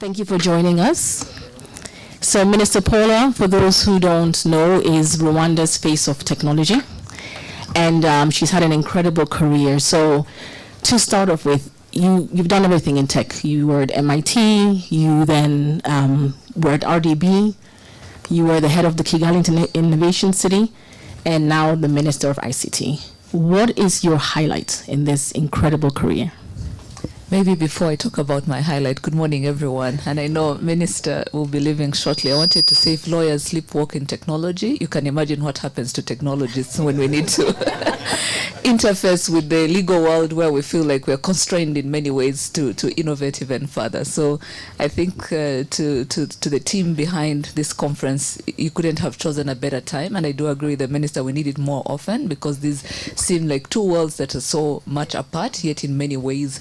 Thank you for joining us. So Minister Paula, for those who don't know, is Rwanda's face of technology. And she's had an incredible career. So to start off with, you've done everything in tech. You were at MIT, you then were at RDB, you were the head of the Kigali Innovation City, and now the Minister of ICT. What is your highlight in this incredible career? Maybe before I talk about my highlight, good morning, everyone. And I know Minister will be leaving shortly. I wanted to say if lawyers sleepwalk in technology, you can imagine what happens to technologists when we need to interface with the legal world where we feel like we're constrained in many ways to innovate even further. So I think to the team behind this conference, you couldn't have chosen a better time. And I do agree with the Minister, we need it more often because these seem like two worlds that are so much apart, yet in many ways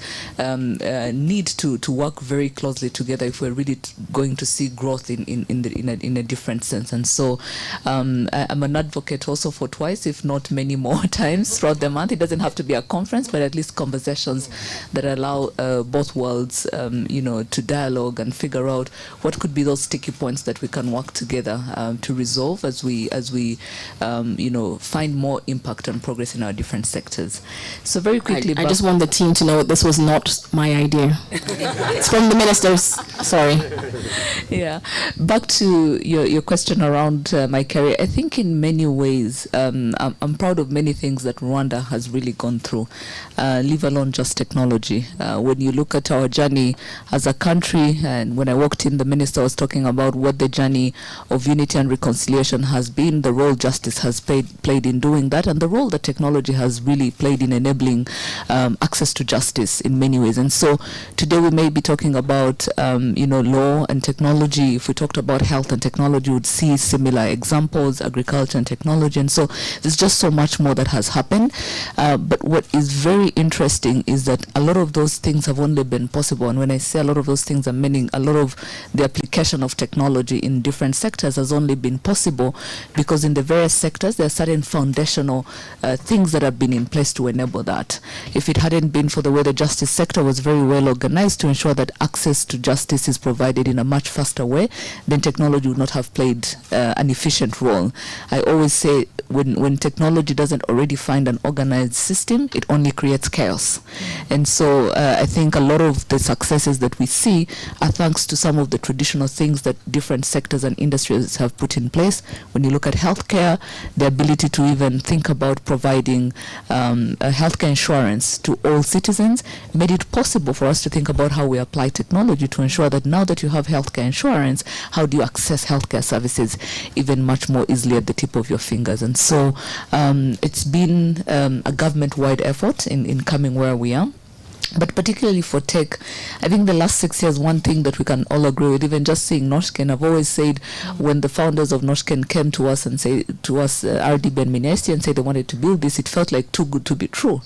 need to work very closely together if we're really going to see growth in a different sense. And so I'm an advocate also for twice, if not many more times throughout the month. It doesn't have to be a conference, but at least conversations that allow both worlds, to dialogue and figure out what could be those sticky points that we can work together to resolve as we find more impact and progress in our different sectors. So very quickly, I just want the team to know this was not my idea. It's from the ministers. Sorry. Yeah. Back to your question around my career. I think in many ways, I'm proud of many things that Rwanda has really gone through, leave alone just technology. When you look at our journey as a country, and when I walked in, the minister was talking about what the journey of unity and reconciliation has been, the role justice has played in doing that, and the role that technology has really played in enabling access to justice in many ways. And so today we may be talking about law and technology. If we talked about health and technology, we would see similar examples, agriculture and technology. And so there's just so much more that has happened. But what is very interesting is that a lot of those things have only been possible. And when I say a lot of those things, I'm meaning a lot of the application of technology in different sectors has only been possible because in the various sectors, there are certain foundational things that have been in place to enable that. If it hadn't been for the way the justice sector was very well organized to ensure that access to justice is provided in a much faster way, then technology would not have played an efficient role. I always say when technology doesn't already find an organized system, it only creates chaos. And so I think a lot of the successes that we see are thanks to some of the traditional things that different sectors and industries have put in place. When you look at healthcare, the ability to even think about providing healthcare insurance to all citizens made it possible for us to think about how we apply technology to ensure that now that you have healthcare insurance, how do you access healthcare services even much more easily at the tip of your fingers. And so it's been a government-wide effort in coming where we are. But particularly for tech, I think the last 6 years, one thing that we can all agree with, even just seeing Noshken, I've always said when the founders of Noshken came to us and say to us, RDB and Minesti, and said they wanted to build this, it felt like too good to be true.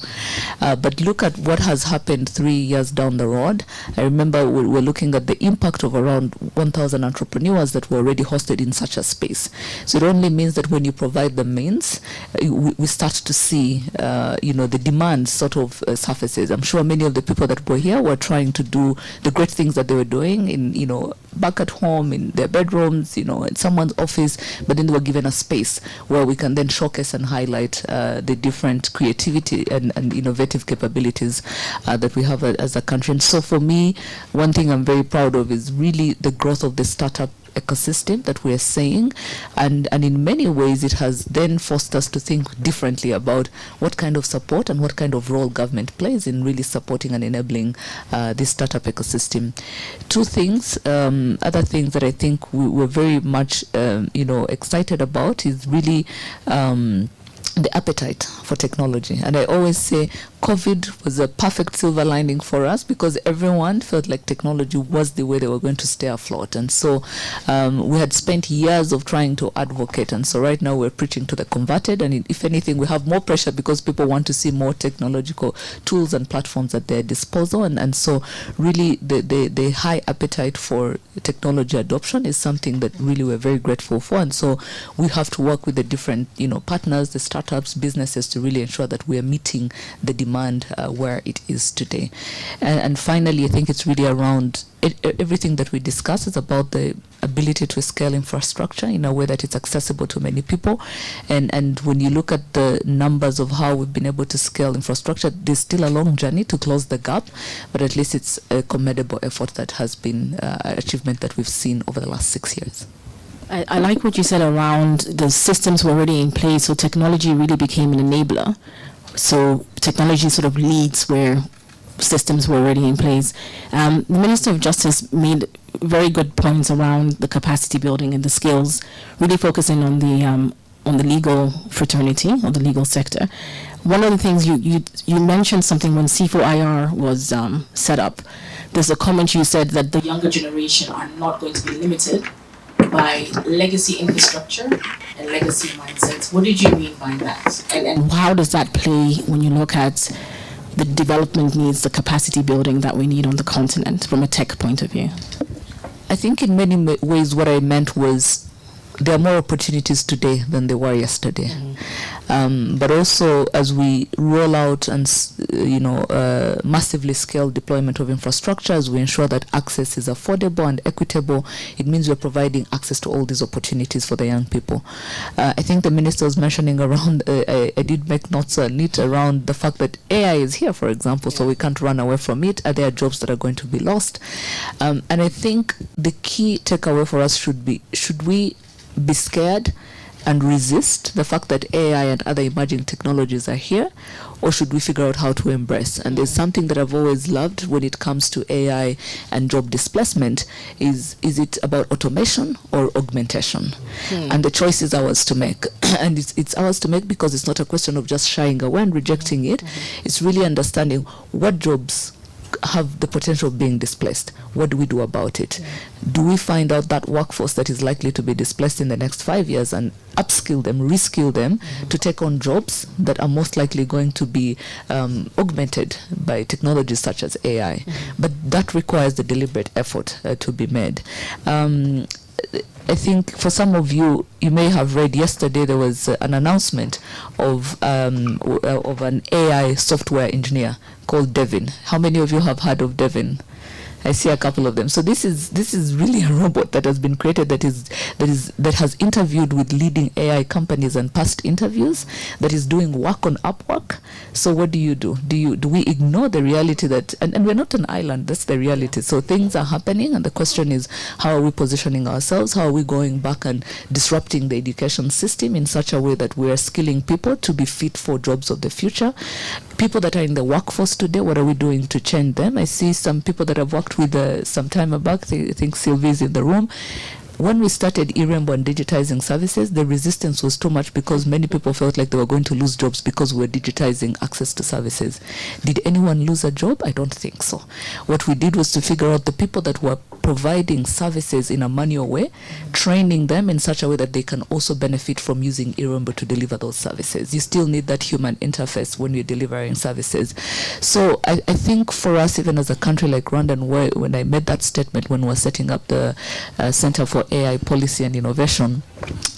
But look at what has happened 3 years down the road. I remember we're looking at the impact of around 1,000 entrepreneurs that were already hosted in such a space. So it only means that when you provide the means, we start to see, the demand sort of surfaces. I'm sure many of the people that were here were trying to do the great things that they were doing in, back at home, in their bedrooms, in someone's office, but then they were given a space where we can then showcase and highlight the different creativity and innovative capabilities that we have as a country. And so for me, one thing I'm very proud of is really the growth of the startup ecosystem that we are seeing, and in many ways it has then forced us to think differently about what kind of support and what kind of role government plays in really supporting and enabling this startup ecosystem. Two things, other things that I think we're very much excited about is really the appetite for technology. And I always say COVID was a perfect silver lining for us because everyone felt like technology was the way they were going to stay afloat. And so we had spent years of trying to advocate. And so right now we're preaching to the converted. And if anything, we have more pressure because people want to see more technological tools and platforms at their disposal. And so really the high appetite for technology adoption is something that really we're very grateful for. And so we have to work with the different partners, the startups, businesses to really ensure that we are meeting the demand demand where it is today. And finally, I think it's really around everything that we discuss is about the ability to scale infrastructure in a way that it's accessible to many people. And when you look at the numbers of how we've been able to scale infrastructure, there's still a long journey to close the gap, but at least it's a commendable effort that has been an achievement that we've seen over the last 6 years. I like what you said around the systems were already in place, so technology really became an enabler. So technology sort of leads where systems were already in place. The Minister of Justice made very good points around the capacity building and the skills, really focusing on the legal fraternity or the legal sector. One of the things you mentioned something when C4IR was set up. There's a comment you said that the younger generation are not going to be limited by legacy infrastructure and legacy mindsets. What did you mean by that? And how does that play when you look at the development needs, the capacity building that we need on the continent from a tech point of view? I think in many ways what I meant was there are more opportunities today than there were yesterday. But also as we roll out and massively scale deployment of infrastructure, as we ensure that access is affordable and equitable, it means we're providing access to all these opportunities for the young people. I think the minister was mentioning around, I did make notes on it around the fact that AI is here, for example, so we can't run away from it. Are there jobs that are going to be lost? And I think the key takeaway for us should we be scared and resist the fact that AI and other emerging technologies are here, or should we figure out how to embrace? And there's something that I've always loved when it comes to AI and job displacement is it about automation or augmentation? And the choice is ours to make. And it's ours to make because it's not a question of just shying away and rejecting it. It's really understanding what jobs have the potential of being displaced. What do we do about it? Do we find out that workforce that is likely to be displaced in the next 5 years and upskill them, reskill them to take on jobs that are most likely going to be augmented by technologies such as AI? But that requires the deliberate effort to be made. I think for some of you, you may have read yesterday there was an announcement of an AI software engineer called Devin. How many of you have heard of Devin? I see a couple of them. So this is really a robot that has been created that has interviewed with leading AI companies and passed interviews, that is doing work on Upwork. So what do? Do we ignore the reality that and we're not an island, that's the reality. So things are happening, and the question is, how are we positioning ourselves? How are we going back and disrupting the education system in such a way that we are skilling people to be fit for jobs of the future? People that are in the workforce today, what are we doing to change them? I see some people that I've worked with some time back. I think Sylvie is in the room. When we started eRembo and digitizing services, the resistance was too much because many people felt like they were going to lose jobs because we were digitizing access to services. Did anyone lose a job? I don't think so. What we did was to figure out the people that were providing services in a manual way, training them in such a way that they can also benefit from using eRembo to deliver those services. You still need that human interface when you're delivering services. So I think for us, even as a country like Rwanda, when I made that statement when we were setting up the Center for AI Policy and Innovation,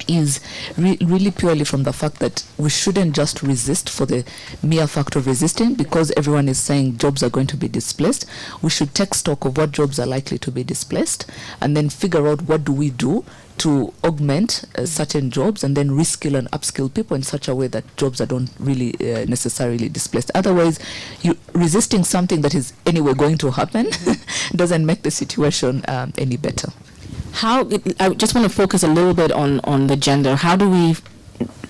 is really purely from the fact that we shouldn't just resist for the mere fact of resisting because everyone is saying jobs are going to be displaced. We should take stock of what jobs are likely to be displaced and then figure out what do we do to augment certain jobs and then reskill and upskill people in such a way that jobs are don't really necessarily displaced. Otherwise, you resisting something that is anyway going to happen doesn't make the situation any better. I just want to focus a little bit on the gender. How do we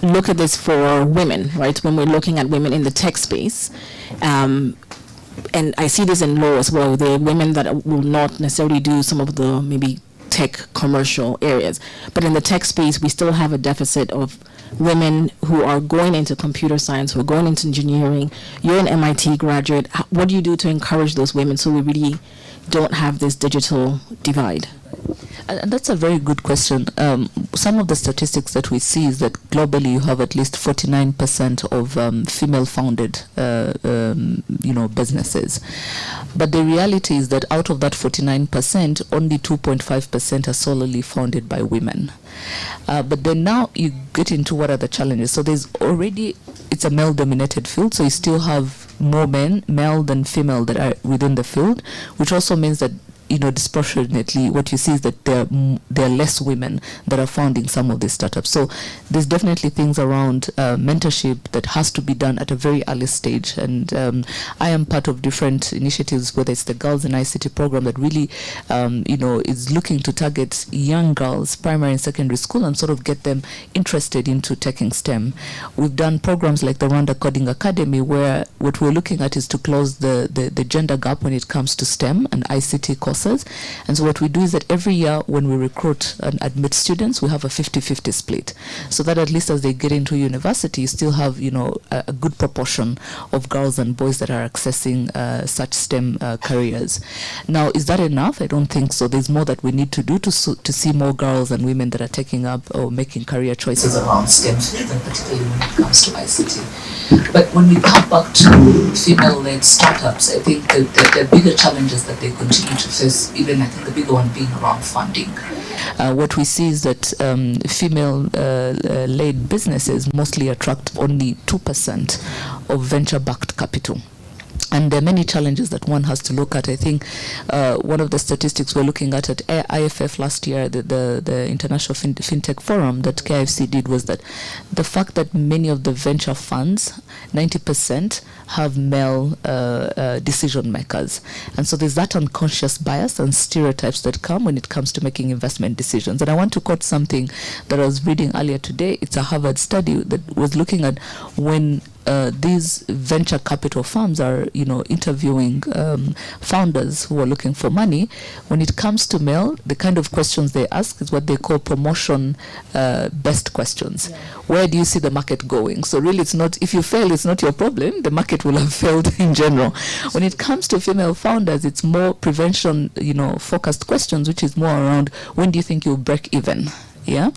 look at this for women, right? When we're looking at women in the tech space, and I see this in law as well. There are women that will not necessarily do some of the maybe tech commercial areas, but in the tech space, we still have a deficit of women who are going into computer science, who are going into engineering. You're an MIT graduate. What do you do to encourage those women so we really don't have this digital divide? And that's a very good question. Some of the statistics that we see is that globally you have at least 49% of female-founded, businesses. But the reality is that out of that 49%, only 2.5% are solely founded by women. But then now you get into what are the challenges. So it's a male-dominated field, so you still have more male than female that are within the field, which also means that disproportionately, what you see is that there are less women that are founding some of these startups. So there's definitely things around mentorship that has to be done at a very early stage. And I am part of different initiatives, whether it's the Girls in ICT program that really, is looking to target young girls, primary and secondary school, and sort of get them interested into taking STEM. We've done programs like the Rwanda Coding Academy, where what we're looking at is to close the gender gap when it comes to STEM and ICT courses. And so what we do is that every year when we recruit and admit students, we have a 50-50 split, so that at least as they get into university, you still have a good proportion of girls and boys that are accessing such STEM careers. Now, is that enough? I don't think so. There's more that we need to do to see more girls and women that are taking up or making career choices around STEM field, and particularly when it comes to ICT. But when we come back to female-led startups, I think the bigger challenges that they continue to face, even I think the bigger one being around funding. What we see is that female-led businesses mostly attract only 2% of venture-backed capital. And there are many challenges that one has to look at. I think one of the statistics we're looking at IFF last year, the International FinTech Forum that KIFC did, was that the fact that many of the venture funds, 90%, have male decision makers. And so there's that unconscious bias and stereotypes that come when it comes to making investment decisions. And I want to quote something that I was reading earlier today. It's a Harvard study that was looking at when these venture capital firms are, interviewing founders who are looking for money. When it comes to male, the kind of questions they ask is what they call promotion-based questions. Yeah. Where do you see the market going? So really, it's not, if you fail, it's not your problem. The market will have failed in general. When it comes to female founders, it's more prevention, focused questions, which is more around when do you think you'll break even? Yeah,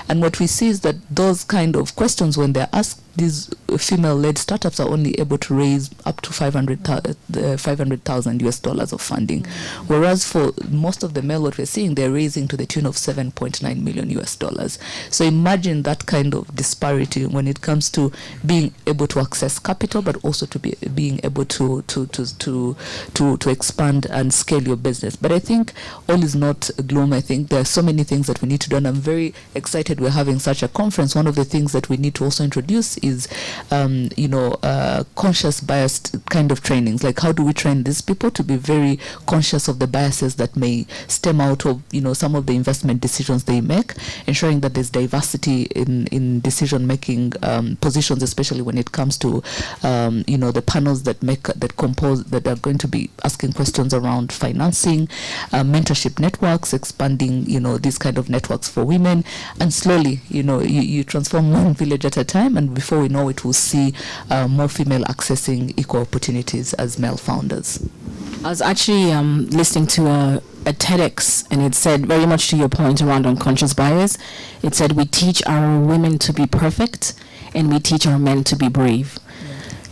and what we see is that those kind of questions, when they're asked, these female-led startups are only able to raise up to $500,000 US of funding, whereas for most of the male, what we're seeing, they're raising to the tune of $7.9 million US. So imagine that kind of disparity when it comes to being able to access capital, but also to being able to expand and scale your business. But I think all is not gloom. I think there are so many things that we need to do, and I'm very excited we're having such a conference. One of the things that we need to also introduce is conscious biased kind of trainings. Like, how do we train these people to be very conscious of the biases that may stem out of some of the investment decisions they make, ensuring that there's diversity in decision making positions, especially when it comes to the panels that are going to be asking questions around financing, mentorship networks, expanding these kind of networks for women, and slowly you transform one village at a time, and before we know it, we'll see more female accessing equal opportunities as male founders. I was actually listening to a TEDx, and it said, very much to your point around unconscious bias, it said we teach our women to be perfect and we teach our men to be brave.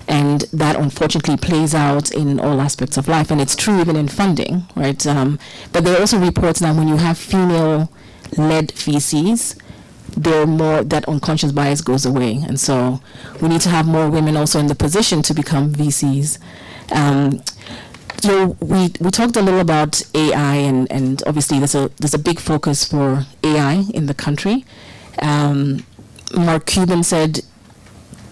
And that unfortunately plays out in all aspects of life, and it's true even in funding, right? But there are also reports now when you have female-led VCs, that unconscious bias goes away, and so we need to have more women also in the position to become VCs. So we talked a little about AI, and obviously there's a big focus for AI in the country. Mark Cuban said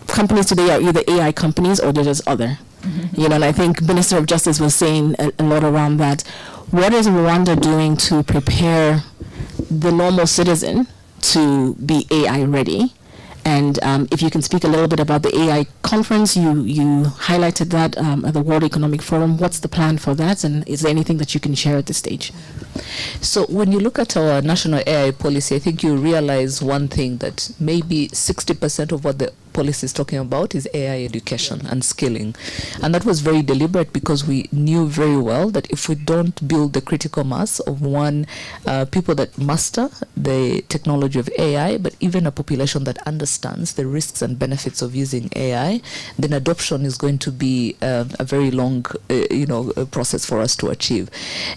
companies today are either AI companies or they're just other. Mm-hmm. And I think Minister of Justice was saying a lot around that. What is Rwanda doing to prepare the normal citizen to be AI ready? And if you can speak a little bit about the AI conference, you highlighted that at the World Economic Forum. What's the plan for that, and is there anything that you can share at this stage? So when you look at our national AI policy, I think you realize one thing, that maybe 60% of what the policy is talking about is AI education and skilling. And that was very deliberate, because we knew very well that if we don't build the critical mass of people that master the technology of AI, but even a population that understands the risks and benefits of using AI, then adoption is going to be a very long process for us to achieve.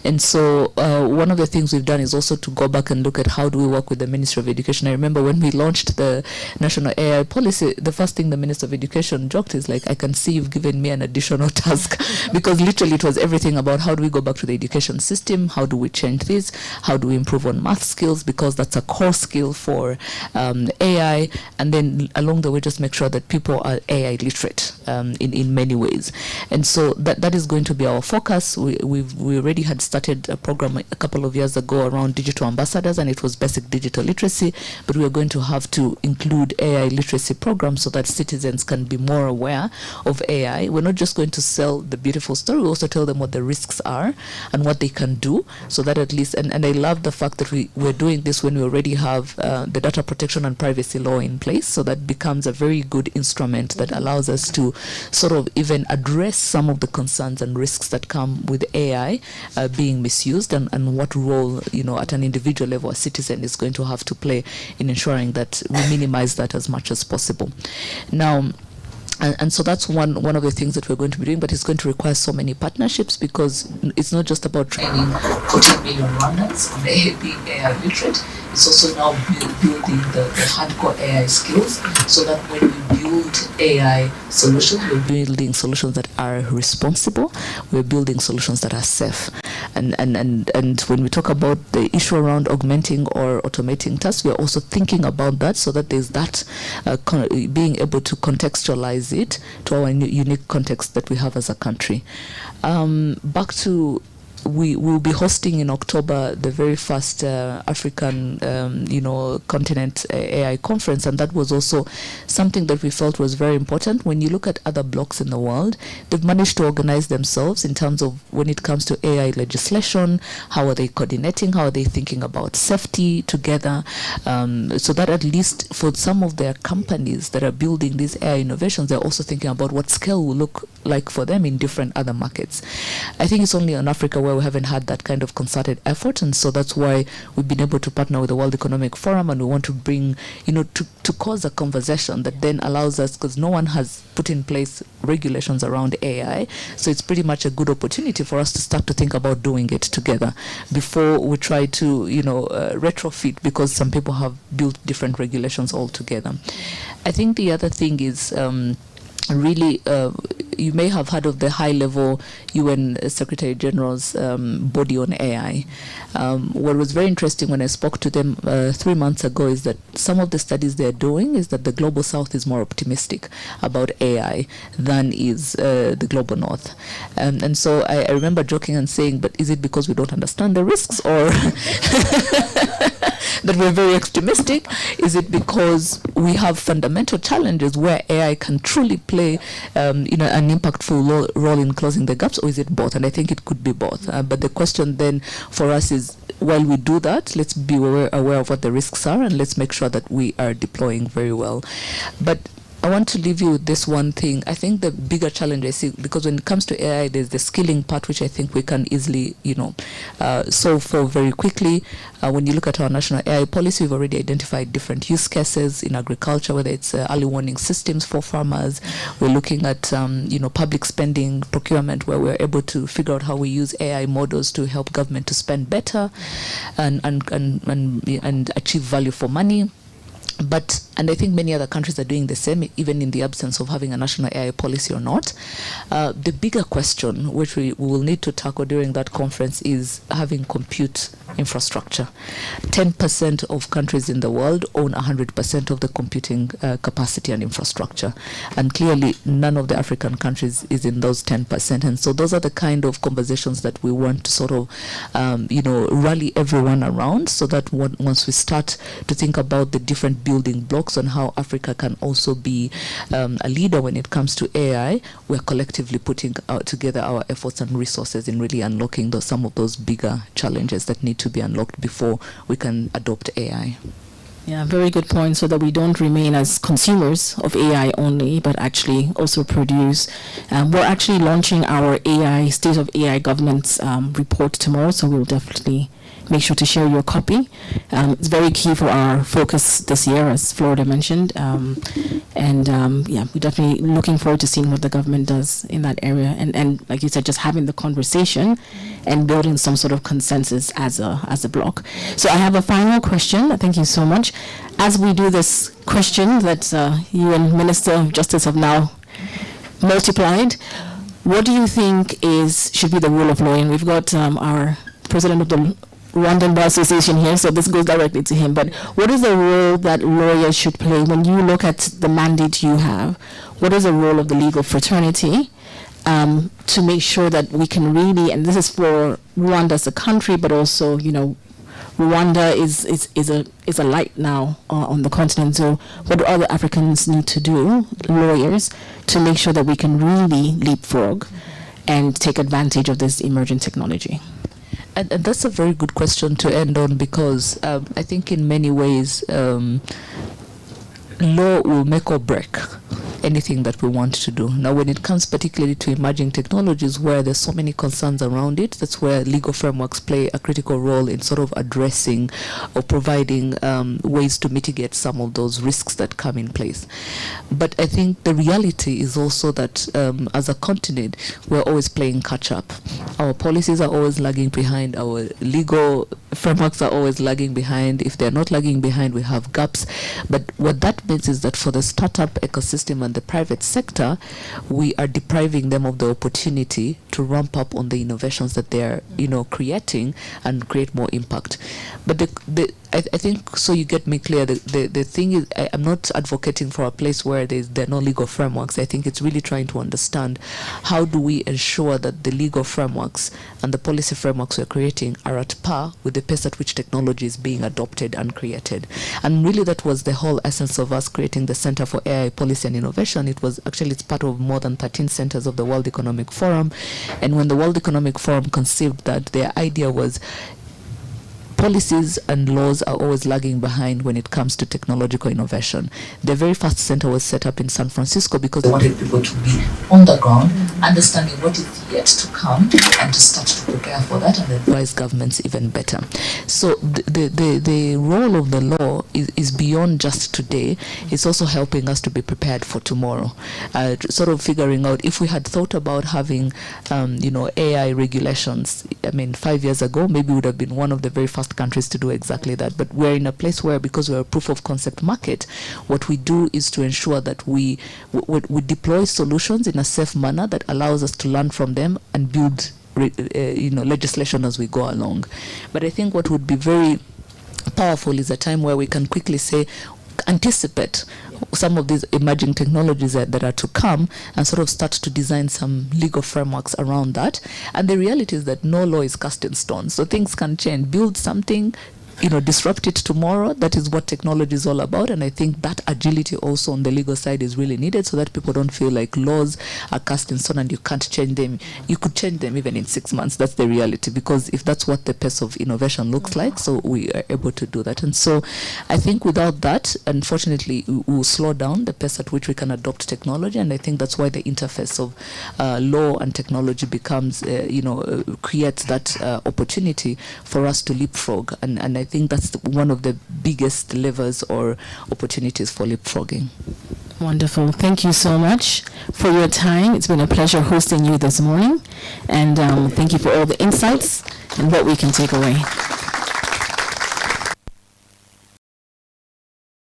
And so one of the things we've done is also to go back and look at how do we work with the Ministry of Education. I remember when we launched the national AI policy, the first thing the Minister of Education joked is like, I can see you've given me an additional task, because literally it was everything about how do we go back to the education system, how do we change this, how do we improve on math skills, because that's a core skill for AI, and then along the way just make sure that people are AI literate in many ways. And so that is going to be our focus. We already had started a program a couple of years ago around digital ambassadors, and it was basic digital literacy, but we are going to have to include AI literacy programs so that citizens can be more aware of AI. We're not just going to sell the beautiful story, we also tell them what the risks are and what they can do, so that at least, and I love the fact that we're doing this when we already have the data protection and privacy law in place, so that becomes a very good instrument that allows us to sort of even address some of the concerns and risks that come with AI being misused, and what role, at an individual level, a citizen is going to have to play in ensuring that we minimize that as much as possible. Now, and so that's one of the things that we're going to be doing, but it's going to require so many partnerships, because it's not just about training 14 million Rwandans on being AI literate. It's also now building the hardcore AI skills, so that when we build AI solutions, we're building solutions that are responsible, we're building solutions that are safe. And when we talk about the issue around augmenting or automating tasks, we're also thinking about that, so that there's that being able to contextualize it to our unique context that we have as a country. Back to, we will be hosting in October the very first African, continent AI conference, and that was also something that we felt was very important. When you look at other blocks in the world, they've managed to organize themselves in terms of when it comes to AI legislation, how are they coordinating, how are they thinking about safety together, so that at least for some of their companies that are building these AI innovations, they're also thinking about what scale will look like for them in different other markets. I think it's only in Africa where we haven't had that kind of concerted effort, and so that's why we've been able to partner with the World Economic Forum, and we want to bring, to cause a conversation that then allows us, because no one has put in place regulations around AI, so it's pretty much a good opportunity for us to start to think about doing it together before we try to, retrofit, because some people have built different regulations altogether. I think the other thing is, really, you may have heard of the high-level UN Secretary General's body on AI. What was very interesting when I spoke to them 3 months ago is that some of the studies they're doing is that the Global South is more optimistic about AI than is the Global North. And so I remember joking and saying, but is it because we don't understand the risks, or that we're very optimistic? Is it because we have fundamental challenges where AI can truly play an impactful role in closing the gaps, or is it both? And I think it could be both. But the question then for us is, while we do that, let's be aware of what the risks are, and let's make sure that we are deploying very well. But I want to leave you with this one thing. I think the bigger challenge I see, because when it comes to AI, there's the skilling part, which I think we can easily, solve for very quickly. When you look at our national AI policy, we've already identified different use cases in agriculture, whether it's early warning systems for farmers. We're looking at, public spending procurement, where we're able to figure out how we use AI models to help government to spend better and achieve value for money. And I think many other countries are doing the same, even in the absence of having a national AI policy or not. The bigger question, which we will need to tackle during that conference, is having compute infrastructure. 10% of countries in the world own 100% of the computing capacity and infrastructure. And clearly, none of the African countries is in those 10%. And so those are the kind of conversations that we want to sort of, rally everyone around, so that once we start to think about the different building blocks on how Africa can also be a leader when it comes to AI, we're collectively putting together our efforts and resources in really unlocking some of those bigger challenges that need to be unlocked before we can adopt AI. Yeah, very good point, so that we don't remain as consumers of AI only, but actually also produce. We're actually launching our State of AI Governance report tomorrow, so we'll definitely make sure to share your copy. It's very key for our focus this year, as Florida mentioned. We're definitely looking forward to seeing what the government does in that area. And like you said, just having the conversation and building some sort of consensus as a block. So I have a final question. Thank you so much. As we do this question that you and Minister of Justice have now multiplied, what do you think should be the rule of law? And we've got our president of the Rwandan Bar Association here, so this goes directly to him. But what is the role that lawyers should play when you look at the mandate you have? What is the role of the legal fraternity to make sure that we can really, and this is for Rwanda as a country, but also, Rwanda is a light now on the continent. So what do other Africans need to do, lawyers, to make sure that we can really leapfrog and take advantage of this emerging technology? And that's a very good question to end on, because I think in many ways law will make or break anything that we want to do. Now, when it comes particularly to emerging technologies where there's so many concerns around it, that's where legal frameworks play a critical role in sort of addressing or providing ways to mitigate some of those risks that come in place. But I think the reality is also that as a continent, we're always playing catch up. Our policies are always lagging behind. Our legal frameworks are always lagging behind. If they're not lagging behind, we have gaps. But what that means is that for the startup ecosystem and the private sector, we are depriving them of the opportunity to ramp up on the innovations that they're, creating and create more impact. But I think, so you get me clear, the thing is, I'm not advocating for a place where there are no legal frameworks. I think it's really trying to understand how do we ensure that the legal frameworks and the policy frameworks we're creating are at par with the pace at which technology is being adopted and created. And really that was the whole essence of us creating the Center for AI Policy and Innovation. It's part of more than 13 centers of the World Economic Forum. And when the World Economic Forum conceived that, their idea was policies and laws are always lagging behind when it comes to technological innovation. The very first center was set up in San Francisco because they wanted people to be on the ground, understanding what is yet to come, and to start to prepare for that and advise governments even better. So the role of the law is beyond just today. It's also helping us to be prepared for tomorrow. Sort of figuring out, if we had thought about having AI regulations, 5 years ago, maybe we would have been one of the very first countries to do exactly that. But we're in a place where, because we're a proof of concept market, what we do is to ensure that we deploy solutions in a safe manner that allows us to learn from them and build legislation as we go along. But I think what would be very powerful is a time where we can quickly say, anticipate some of these emerging technologies that are to come, and sort of start to design some legal frameworks around that. And the reality is that no law is cast in stone, so things can change. Build something, disrupt it tomorrow. That is what technology is all about. And I think that agility also on the legal side is really needed, so that people don't feel like laws are cast in stone and you can't change them. You could change them even in 6 months. That's the reality, because if that's what the pace of innovation looks like, so we are able to do that. And so I think without that, unfortunately, we will slow down the pace at which we can adopt technology. And I think that's why the interface of law and technology becomes, creates that opportunity for us to leapfrog. And I think that's one of the biggest levers or opportunities for leapfrogging. Wonderful. Thank you so much for your time. It's been a pleasure hosting you this morning. And thank you for all the insights and what we can take away.